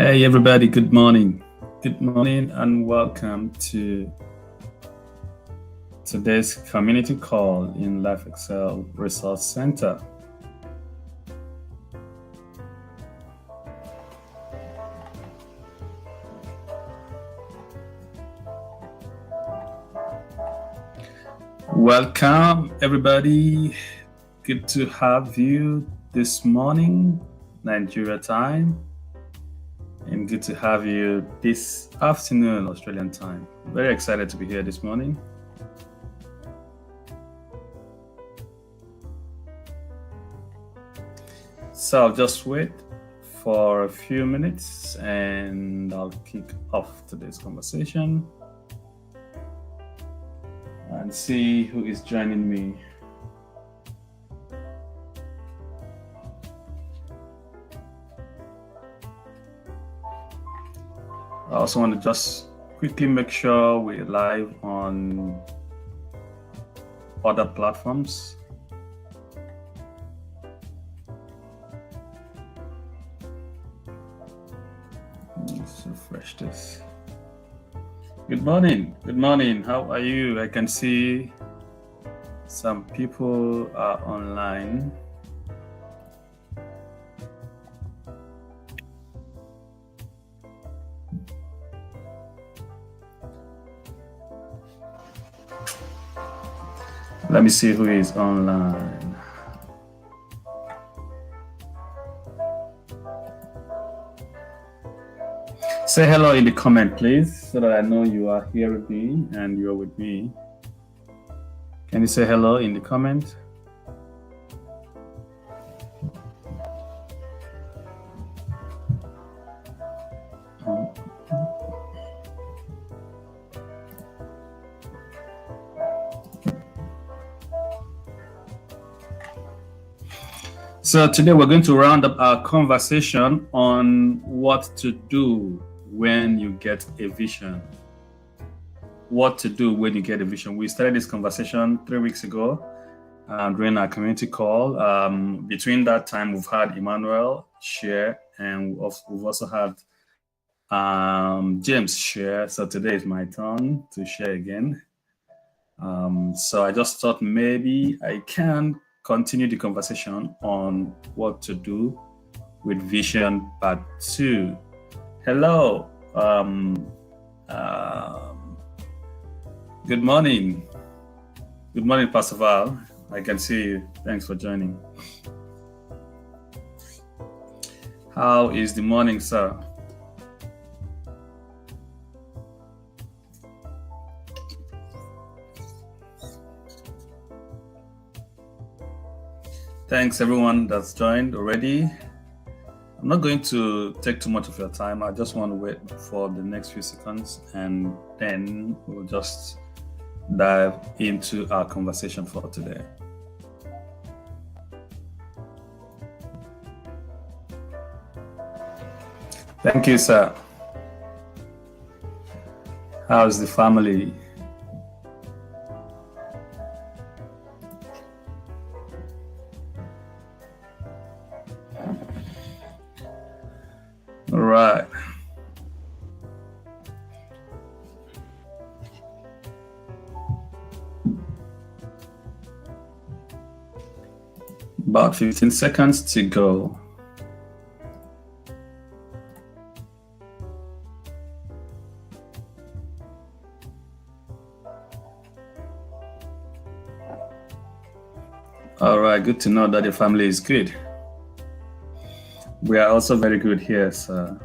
Hey everybody, good morning. Good morning and welcome to today's community call in Life Excel Resource Center. Welcome everybody. Good to have you this morning, Nigeria time. And good to have you this afternoon, Australian time. Very excited to be here this morning. So I'll just wait for a few minutes and I'll kick off today's conversation and see who is joining me. I also want to just quickly make sure we're live on other platforms. Let's refresh this. Good morning. Good morning. How are you? I can see some people are online. Let me see who is online. Say hello in the comment, please, so that I know you are here with me and you're with me. Can you say hello in the comment? So today we're going to round up our conversation on what to do when you get a vision. What to do when you get a vision. We started this conversation 3 weeks ago during our community call. Between that time, we've had Emmanuel share and we've also had James share. So today is my turn to share again. So I just thought maybe I can continue the conversation on what to do with Vision Part 2. Hello. Good morning. Good morning, Pastor Val. I can see you. Thanks for joining. How is the morning, sir? Thanks everyone that's joined already. I'm not going to take too much of your time. I just want to wait for the next few seconds and then we'll just dive into our conversation for today. Thank you, sir. How's the family? All right. About 15 seconds to go. All right, good to know that your family is good. We are also very good here, sir.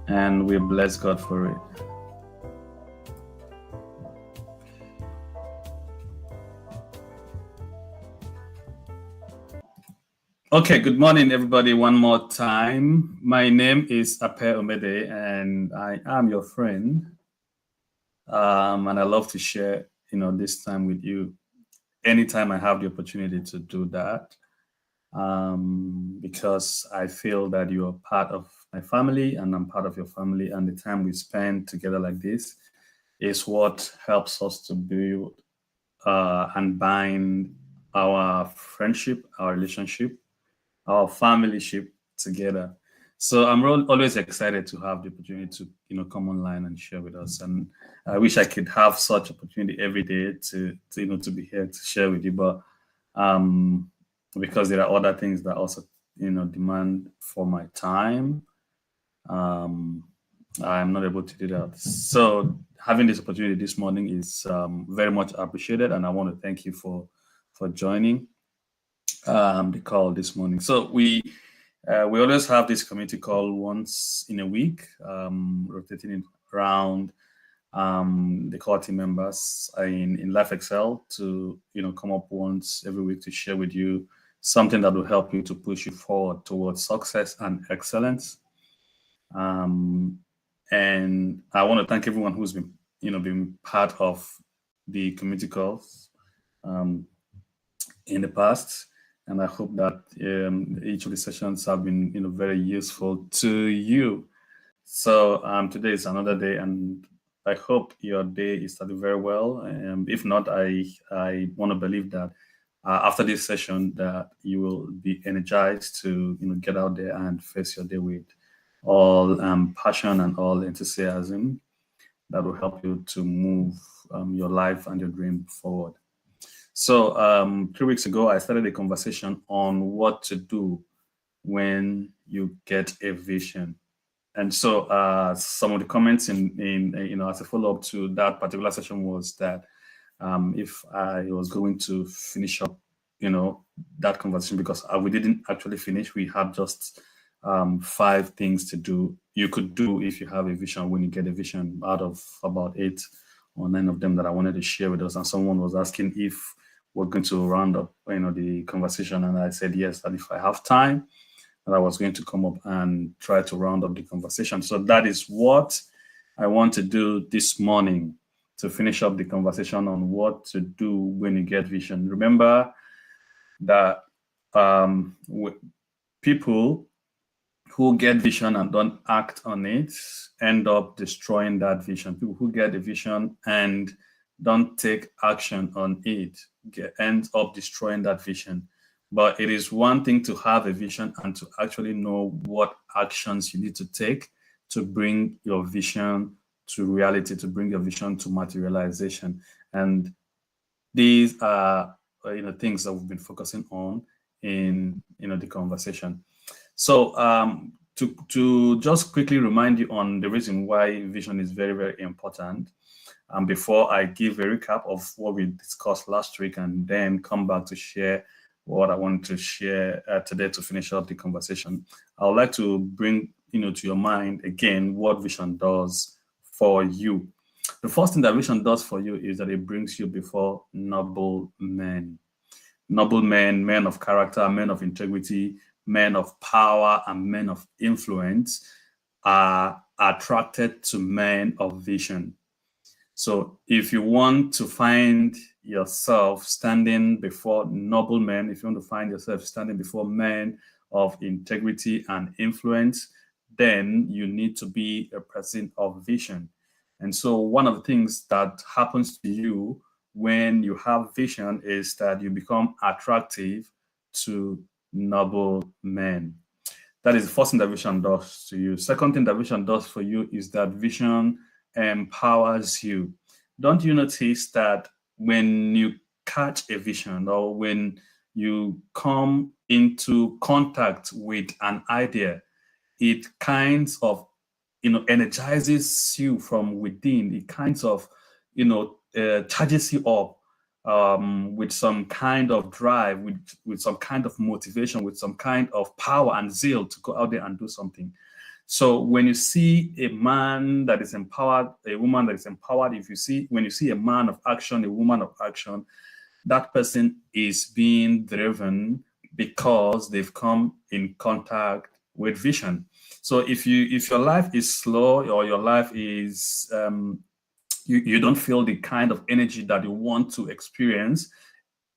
And we bless God for it. Okay, good morning, everybody. One more time. My name is Ape Omede, and I am your friend. And I love to share, this time with you. Anytime I have the opportunity to do that, because I feel that you are part of my family, and I'm part of your family, and the time we spend together like this is what helps us to build and bind our friendship, our relationship, our familyship together. So I'm always excited to have the opportunity to come online and share with us. And I wish I could have such opportunity every day to be here to share with you. But because there are other things that also demand for my time, I'm not able to do that. So having this opportunity this morning is very much appreciated, and I want to thank you for joining the call this morning. So we always have this community call once in a week, rotating it around the core team members in Life Excel to come up once every week to share with you something that will help you to push you forward towards success and excellence. And I want to thank everyone who's been part of the community calls in the past. And I hope that each of the sessions have been very useful to you. So today is another day, and I hope your day is starting very well. If not, I want to believe that after this session that you will be energized to get out there and face your day with all passion and all enthusiasm that will help you to move your life and your dream forward. So 3 weeks ago, I started a conversation on what to do when you get a vision. And so some of the comments in as a follow-up to that particular session was that if I was going to finish up, that conversation, because we didn't actually finish. We had just 5 things to do. You could do if you have a vision when you get a vision, out of about 8 or 9 of them that I wanted to share with us. And someone was asking if we're going to round up, the conversation. And I said, yes, that if I have time, that I was going to come up and try to round up the conversation. So that is what I want to do this morning, to finish up the conversation on what to do when you get vision. Remember that people who get vision and don't act on it end up destroying that vision. People who get a vision and don't take action on it end up destroying that vision. But it is one thing to have a vision and to actually know what actions you need to take to bring your vision to reality, to bring your vision to materialization. And these are things that we've been focusing on in the conversation. So to just quickly remind you on the reason why vision is very, very important, before I give a recap of what we discussed last week and then come back to share what I want to share today to finish up the conversation, I would like to bring to your mind again what vision does for you. The first thing that vision does for you is that it brings you before noble men. Noble men, men of character, men of integrity, men of power, and men of influence are attracted to men of vision. So if you want to find yourself standing before noble men, if you want to find yourself standing before men of integrity and influence, then you need to be a person of vision. And so one of the things that happens to you when you have vision is that you become attractive to noble men. That is the first thing that vision does to you. Second thing that vision does for you is that vision empowers you. Don't you notice that when you catch a vision or when you come into contact with an idea, it kinds of energizes you from within. It kinds of charges you up with some kind of drive, with some kind of motivation, with some kind of power and zeal to go out there and do something. So when you see a man that is empowered, a woman that is empowered, when you see a man of action, a woman of action, that person is being driven because they've come in contact with vision. So if your life is slow, or your life is you don't feel the kind of energy that you want to experience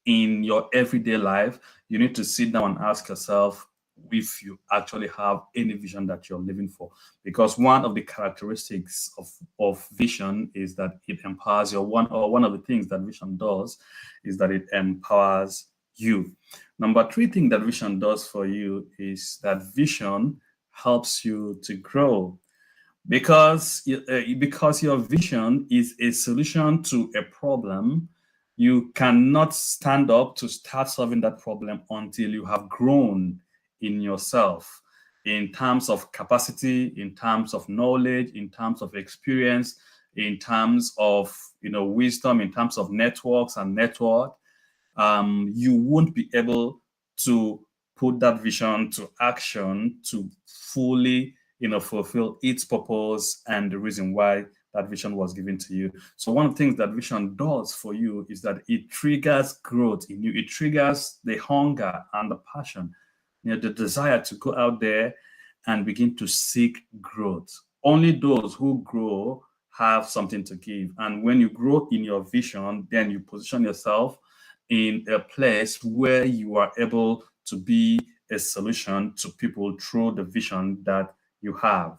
in your everyday life, you need to sit down and ask yourself if you actually have any vision that you're living for. Because one of the characteristics of vision is that it empowers you. One of the things that vision does is that it empowers you. Number 3 thing that vision does for you is that vision helps you to grow because your vision is a solution to a problem. You cannot stand up to start solving that problem until you have grown in yourself in terms of capacity, in terms of knowledge, in terms of experience, in terms of wisdom, in terms of networks and network. You won't be able to put that vision to action to fully fulfill its purpose and the reason why that vision was given to you. So one of the things that vision does for you is that it triggers growth in you. It triggers the hunger and the passion, the desire to go out there and begin to seek growth. Only those who grow have something to give. And when you grow in your vision, then you position yourself in a place where you are able to be a solution to people through the vision that you have.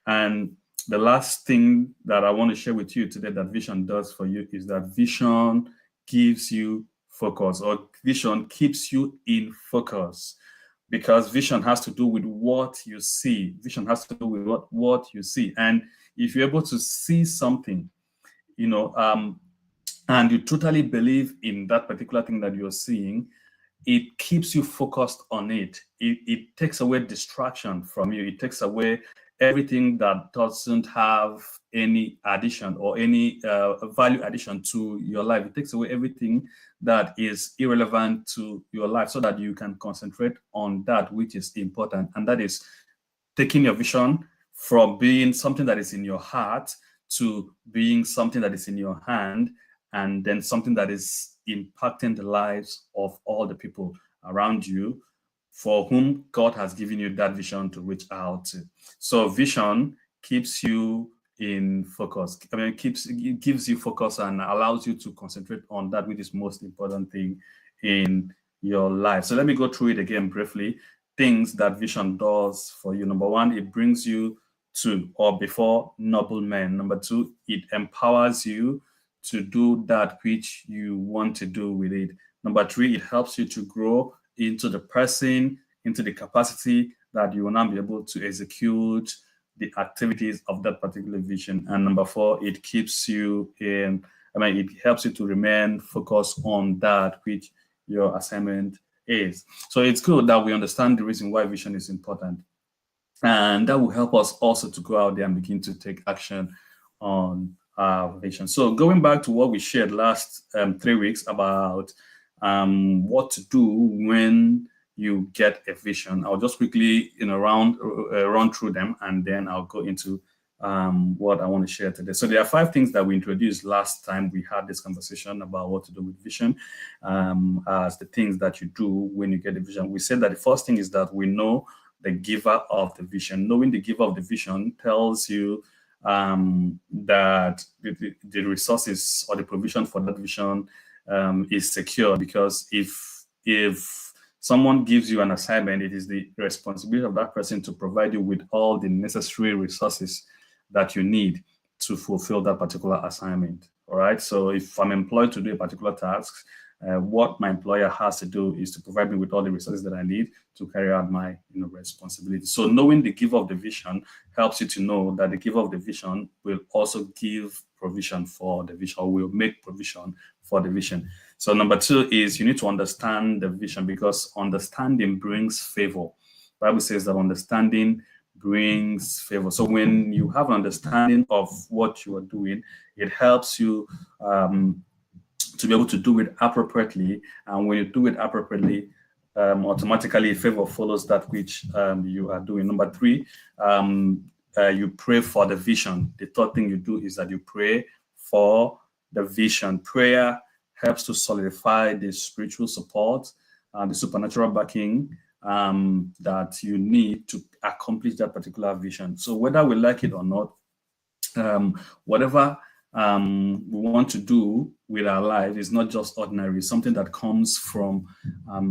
And the last thing that I want to share with you today that vision does for you is that vision gives you focus, or vision keeps you in focus, because vision has to do with what you see. Vision has to do with what you see. And if you're able to see something, and you totally believe in that particular thing that you're seeing, it keeps you focused on it. It takes away distraction from you. It takes away everything that doesn't have any addition or any value addition to your life. It takes away everything that is irrelevant to your life so that you can concentrate on that which is important. And that is taking your vision from being something that is in your heart to being something that is in your hand, and then something that is impacting the lives of all the people around you for whom God has given you that vision to reach out to. So vision keeps you in focus. It gives you focus and allows you to concentrate on that which is most important thing in your life. So let me go through it again briefly. Things that vision does for you. Number one, it brings you to or before noble men. Number two, it empowers you to do that which you want to do with it. Number three, it helps you to grow into the person, into the capacity that you will now be able to execute the activities of that particular vision. And number four, it keeps you in, it helps you to remain focused on that which your assignment is. So it's good that we understand the reason why vision is important. And that will help us also to go out there and begin to take action on our vision. So going back to what we shared last 3 weeks about what to do when you get a vision, I'll just quickly run through them, and then I'll go into what I want to share today. So there are 5 things that we introduced last time we had this conversation about what to do with vision, as the things that you do when you get a vision. We said that the first thing is that we know the giver of the vision. Knowing the giver of the vision tells you that the resources or the provision for that vision is secure, because if someone gives you an assignment, it is the responsibility of that person to provide you with all the necessary resources that you need to fulfill that particular assignment. All right. So if I'm employed to do a particular task, what my employer has to do is to provide me with all the resources that I need to carry out my responsibility. So knowing the giver of the vision helps you to know that the giver of the vision will also give provision for the vision, or will make provision for the vision. So number 2 is you need to understand the vision, because understanding brings favor. The Bible says that understanding brings favor. So when you have an understanding of what you are doing, it helps you to be able to do it appropriately. And when you do it appropriately, automatically favor follows that which you are doing. Number 3, you pray for the vision. The third thing you do is that you pray for the vision. Prayer helps to solidify the spiritual support and the supernatural backing that you need to accomplish that particular vision. So whether we like it or not, whatever we want to do with our life is not just ordinary. It's something that comes from how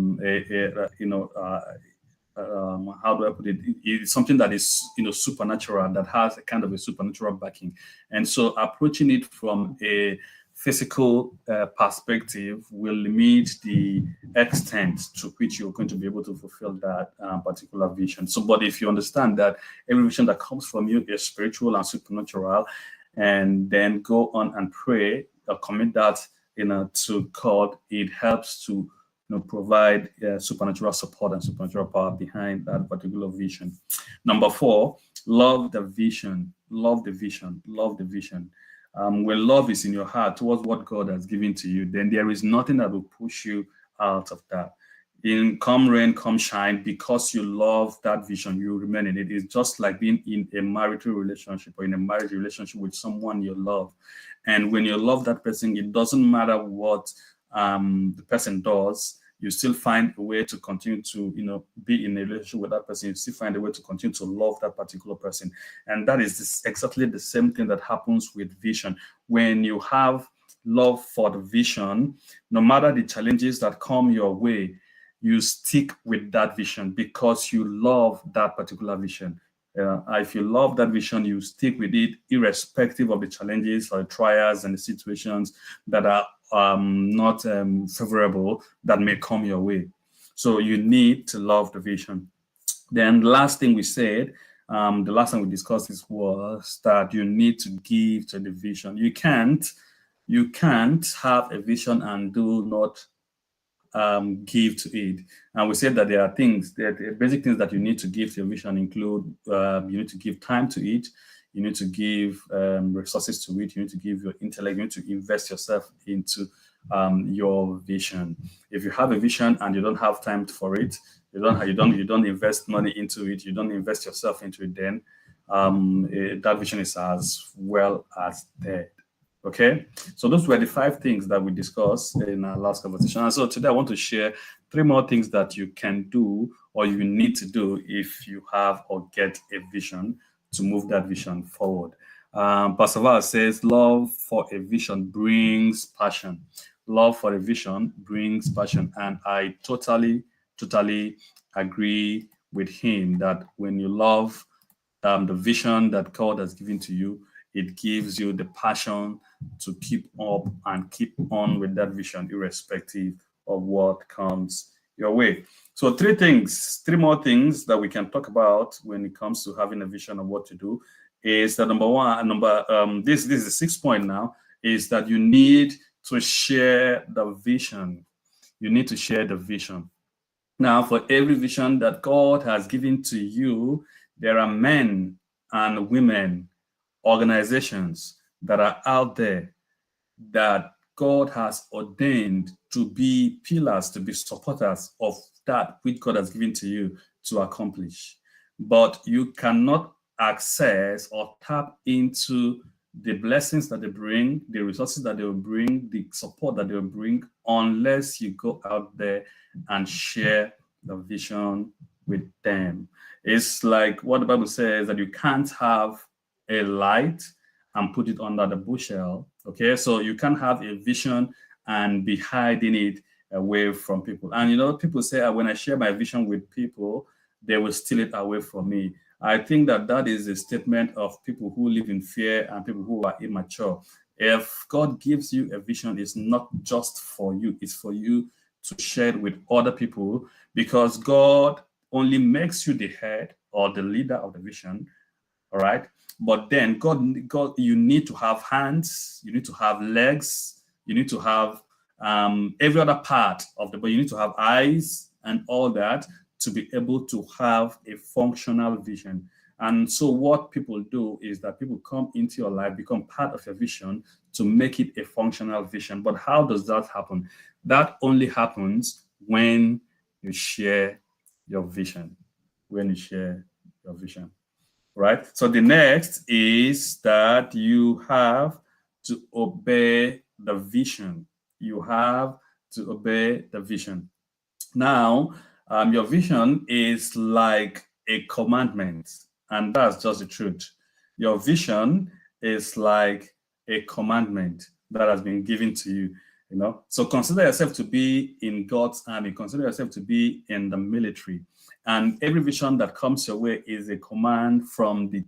do I put it? It's something that is supernatural, that has a kind of a supernatural backing. And so approaching it from physical perspective will limit the extent to which you're going to be able to fulfill that particular vision. So, but if you understand that every vision that comes from you is spiritual and supernatural, and then go on and pray or commit that, to God, it helps to provide supernatural support and supernatural power behind that particular vision. Number 4, love the vision. Love the vision. Love the vision. When love is in your heart towards what God has given to you, then there is nothing that will push you out of that. In come rain, come shine, because you love that vision, you remain in it. It's just like being in a marital relationship or in a marriage relationship with someone you love. And when you love that person, it doesn't matter what the person does, you still find a way to continue to, be in a relationship with that person. You still find a way to continue to love that particular person. And that is exactly the same thing that happens with vision. When you have love for the vision, no matter the challenges that come your way, you stick with that vision because you love that particular vision. If you love that vision, you stick with it irrespective of the challenges or the trials and the situations that are not favorable that may come your way. So you need to love the vision. Then the last thing we said, the last time we discussed this was that you need to give to the vision. You can't have a vision and do not give to it. And we said that there are things, the basic things that you need to give to your vision include you need to give time to it, you need to give resources to it, you need to give your intellect, you need to invest yourself into your vision. If you have a vision and you don't have time for it, you don't invest money into it, you don't invest yourself into it, then that vision is as well as dead. Okay, so those were the 5 things that we discussed in our last conversation. And so today I want to share 3 more things that you can do or you need to do if you have or get a vision to move that vision forward. Pastor Val says, love for a vision brings passion. Love for a vision brings passion. And I totally agree with him that when you love the vision that God has given to you, it gives you the passion to keep up and keep on with that vision, irrespective of what comes your way. So 3 more things that we can talk about when it comes to having a vision of what to do is that number 1, this is the 6th point now, is that you need to share the vision. You need to share the vision. Now, for every vision that God has given to you, there are men and women, organizations that are out there that God has ordained to be pillars, to be supporters of that which God has given to you to accomplish. But you cannot access or tap into the blessings that they bring, the resources that they will bring, the support that they will bring, unless you go out there and share the vision with them. It's like what the Bible says, that you can't have a light and put it under the bushel. Okay, so you can't have a vision and be hiding it away from people. And people say, when I share my vision with people, they will steal it away from me. I think that is a statement of people who live in fear and people who are immature. If God gives you a vision, it's not just for you, it's for you to share it with other people, because God only makes you the head or the leader of the vision. All right. But then God, you need to have hands, you need to have legs, you need to have every other part of the body. You need to have eyes and all that to be able to have a functional vision. And so what people do is that people come into your life, become part of your vision to make it a functional vision. But how does that happen? That only happens when you share your vision. When you share your vision. Right? So the next is that you have to obey the vision. You have to obey the vision. Now, your vision is like a commandment, and that's just the truth. Your vision is like a commandment that has been given to you. So consider yourself to be in God's army. Consider yourself to be in the military. And every vision that comes your way is a command from the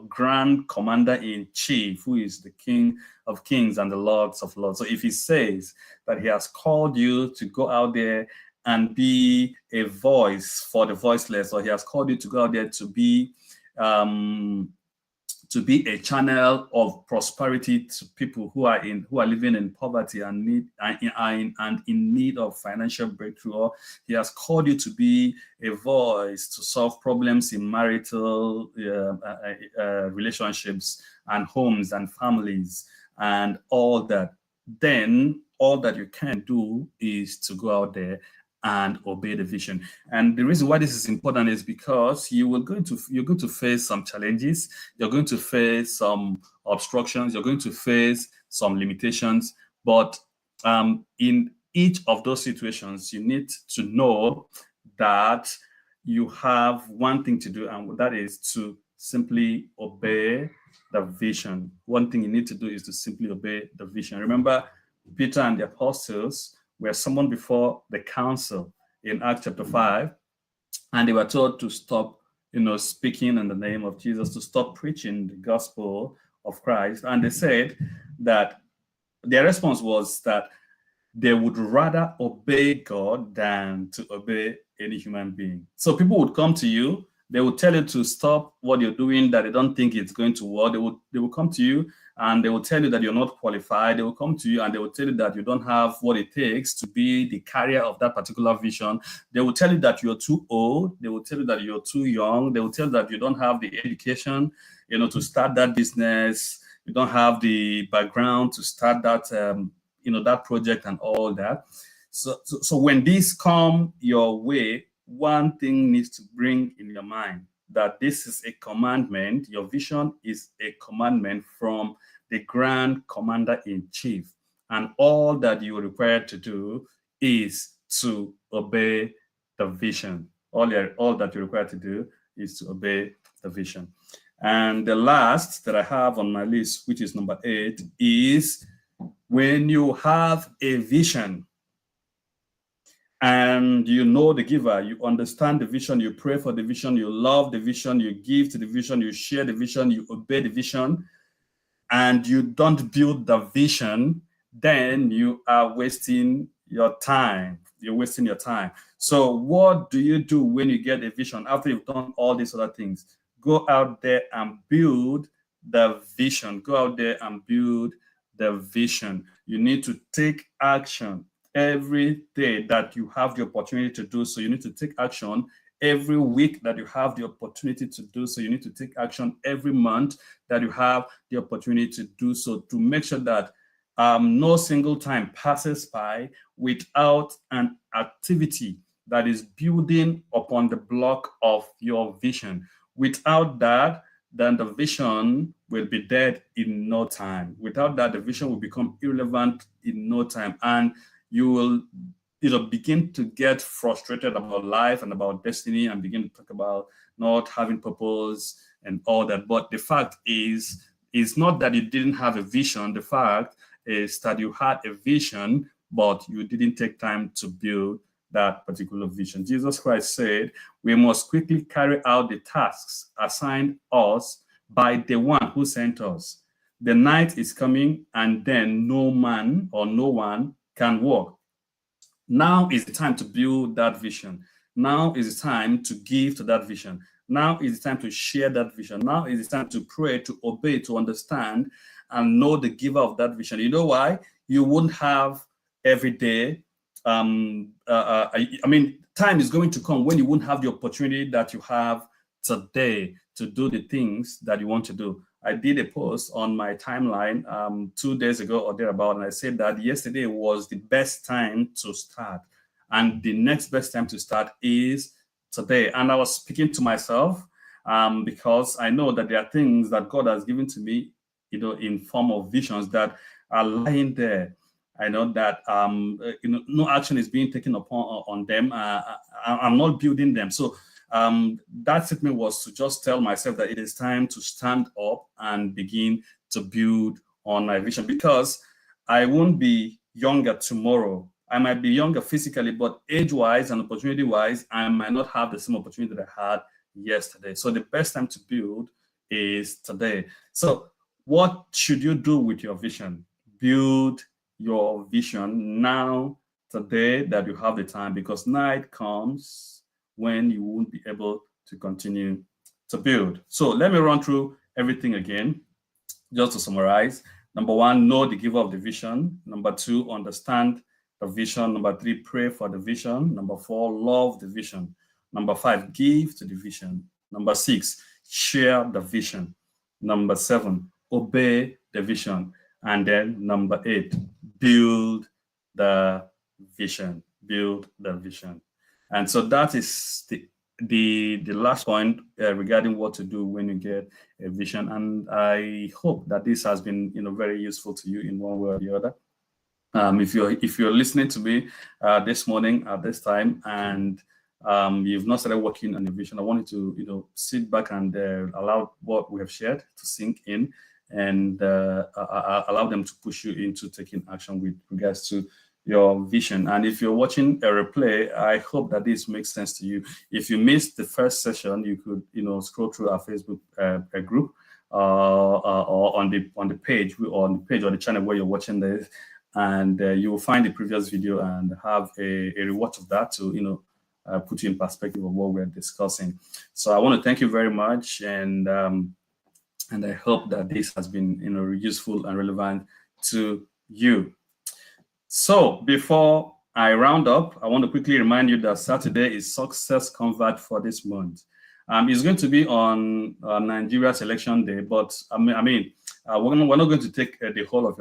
grand commander in chief, who is the King of Kings and the Lords of Lords. So if he says that he has called you to go out there and be a voice for the voiceless, or he has called you to go out there to be a channel of prosperity to people who are living in poverty and in need of financial breakthrough, or he has called you to be a voice to solve problems in marital relationships and homes and families and all that, then all that you can do is to go out there and obey the vision. And the reason why this is important is because you're going to face some challenges, you're going to face some obstructions, you're going to face some limitations, but in each of those situations, you need to know that you have one thing to do, and that is to simply obey the vision. One thing you need to do is to simply obey the vision. Remember, Peter and the apostles were summoned before the council in Acts chapter 5, and they were told to stop, speaking in the name of Jesus, to stop preaching the gospel of Christ. And they said that their response was that they would rather obey God than to obey any human being. So people would come to you, they would tell you to stop what you're doing, that they don't think it's going to work. They will come to you and they will tell you that you're not qualified. They will come to you and they will tell you that you don't have what it takes to be the carrier of that particular vision. They will tell you that you're too old. They will tell you that you're too young. They will tell you that you don't have the education, to start that business. You don't have the background to start that, that project and all that. So when these come your way, one thing needs to bring in your mind that this is a commandment. Your vision is a commandment from the Grand Commander in Chief. And all that you are required to do is to obey the vision. All that you're required to do is to obey the vision. And the last that I have on my list, which is number 8, is when you have a vision and you know the giver, you understand the vision, you pray for the vision, you love the vision, you give to the vision, you share the vision, you obey the vision, and you don't build the vision, then you are wasting your time. You're wasting your time. So what do you do when you get a vision after you've done all these other things? Go out there and build the vision. Go out there and build the vision. You need to take action every day that you have the opportunity to do so. You need to take action every week that you have the opportunity to do so. You need to take action every month that you have the opportunity to do so, to make sure that no single time passes by without an activity that is building upon the block of your vision. Without that, then the vision will be dead in no time. Without that, the vision will become irrelevant in no time. And you will begin to get frustrated about life and about destiny and begin to talk about not having purpose and all that. But the fact is not that you didn't have a vision. The fact is that you had a vision, but you didn't take time to build that particular vision. Jesus Christ said, we must quickly carry out the tasks assigned us by the one who sent us. The night is coming, and then no man or no one can work. Now is the time to build that vision. Now is the time to give to that vision. Now is the time to share that vision. Now is the time to pray, to obey, to understand, and know the giver of that vision. You know why? You wouldn't have every day. Time is going to come when you won't have the opportunity that you have today to do the things that you want to do. I did a post on my timeline 2 days ago or thereabout, and I said that yesterday was the best time to start, and the next best time to start is today. And I was speaking to myself because I know that there are things that God has given to me, in form of visions that are lying there. I know that no action is being taken on them. I'm not building them. So that statement was to just tell myself that it is time to stand up and begin to build on my vision, because I won't be younger tomorrow. I might be younger physically, but age-wise and opportunity-wise, I might not have the same opportunity that I had yesterday. So the best time to build is today. So what should you do with your vision? Build your vision now, today, that you have the time, because night comes when you won't be able to continue to build. So let me run through everything again, just to summarize. Number one, know the giver of the vision. Number two, understand the vision. Number three, pray for the vision. Number four, love the vision. Number five, give to the vision. Number six, share the vision. Number seven, obey the vision. And then number eight, build the vision. Build the vision. And so that is the last point regarding what to do when you get a vision. And I hope that this has been very useful to you in one way or the other. If you're listening to me this morning at this time, and you've not started working on your vision, I want you to sit back and allow what we have shared to sink in, and allow them to push you into taking action with regards to your vision. And if you're watching a replay, I hope that this makes sense to you. If you missed the first session, you could scroll through our Facebook group or on the page or the channel where you're watching this, and you will find the previous video and have a rewatch of that to put you in perspective of what we're discussing. So I want to thank you very much, and I hope that this has been useful and relevant to you. So before I round up, I want to quickly remind you that Saturday is Success Convert for this month. It's going to be on Nigeria's election day, but we're not going to take the whole of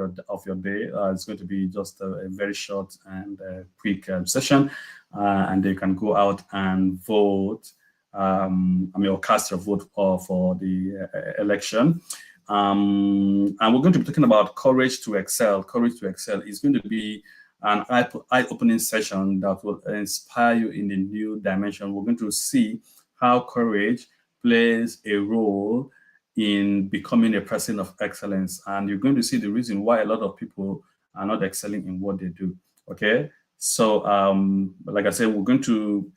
your day. It's going to be just a very short and quick session, and you can go out and vote. Or cast your vote for the election. And we're going to be talking about courage to excel. Courage to excel is going to be an eye-opening session that will inspire you in a new dimension. We're going to see how courage plays a role in becoming a person of excellence, and you're going to see the reason why a lot of people are not excelling in what they do. Okay, so like I said, we're going to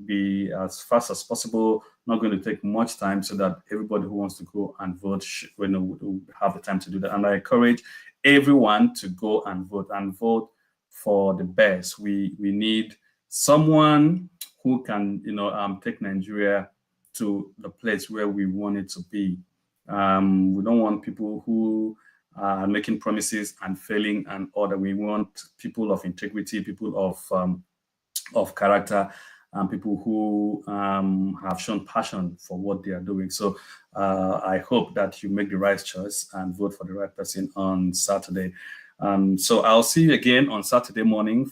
be as fast as possible, not going to take much time, so that everybody who wants to go and vote will have the time to do that. And I encourage everyone to go and vote for the best. We need someone who can take Nigeria to the place where we want it to be. We don't want people who are making promises and failing and other. We want people of integrity, people of character, and people who have shown passion for what they are doing. So I hope that you make the right choice and vote for the right person on Saturday. So I'll see you again on Saturday morning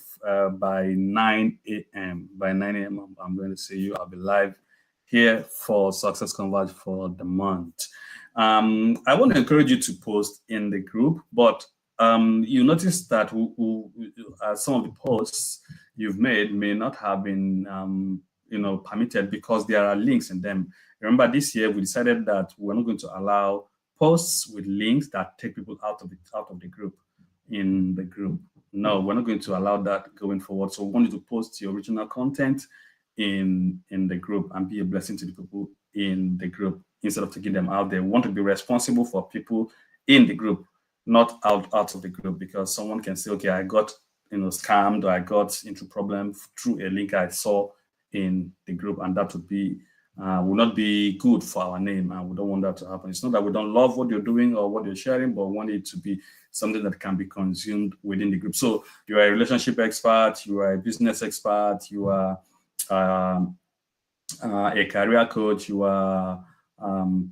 by 9 a.m. By 9 a.m. I'm going to see you. I'll be live here for Success Converge for the month. I want to encourage you to post in the group, but you notice that some of the posts you've made may not have been permitted because there are links in them. Remember, this year we decided that we're not going to allow posts with links that take people out of the group in the group. No, we're not going to allow that going forward. So we want you to post your original content in the group and be a blessing to the people in the group instead of taking them out there. We want to be responsible for people in the group, not out of the group, because someone can say, okay, I got scammed, or I got into problem through a link I saw in the group, and that would be will not be good for our name, and we don't want that to happen. It's not that we don't love what you're doing or what you're sharing, but we want it to be something that can be consumed within the group. So you are a relationship expert, you are a business expert, you are a career coach, you are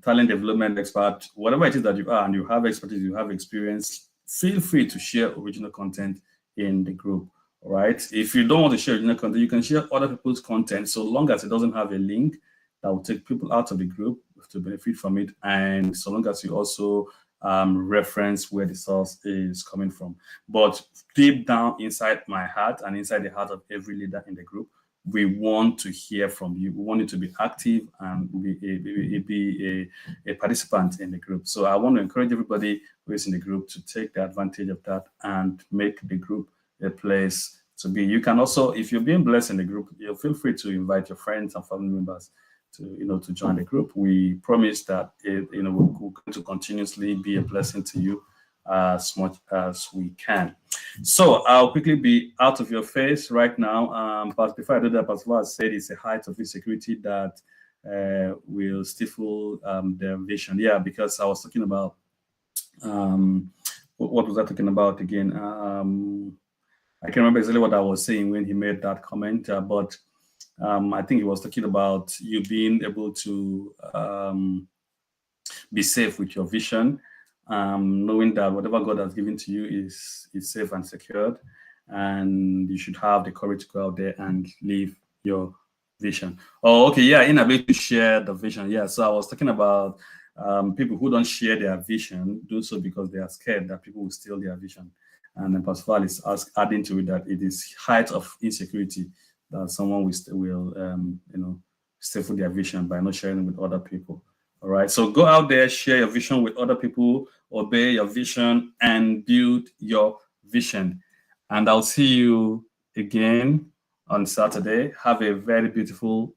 talent development expert, whatever it is that you are, and you have expertise, you have experience, feel free to share original content in the group. All right. If you don't want to share original content, you can share other people's content, so long as it doesn't have a link that will take people out of the group to benefit from it, and so long as you also reference where the source is coming from. But deep down inside my heart and inside the heart of every leader in the group, we want to hear from you. We want you to be active and be a participant in the group. So I want to encourage everybody who is in the group to take the advantage of that and make the group a place to be. You can also, if you're being blessed in the group, you feel free to invite your friends and family members to join the group. We promise that we're going to continuously be a blessing to you as much as we can. So I'll quickly be out of your face right now. But before I do that, Pastor has said it's a height of insecurity that will stifle their vision. Yeah, because I was talking about what was I talking about again? I can't remember exactly what I was saying when he made that comment, but I think he was talking about you being able to be safe with your vision, knowing that whatever God has given to you is safe and secured, and you should have the courage to go out there and live your vision. Oh, okay, yeah, inability to share the vision. Yeah, so I was talking about people who don't share their vision do so because they are scared that people will steal their vision. And then Pastor Val is adding to it that it is height of insecurity that someone will stifle their vision by not sharing with other people. All right. So go out there, share your vision with other people, obey your vision, and build your vision. And I'll see you again on Saturday. Have a very beautiful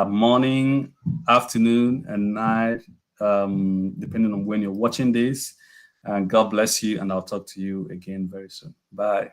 morning, afternoon, and night, depending on when you're watching this. And God bless you. And I'll talk to you again very soon. Bye.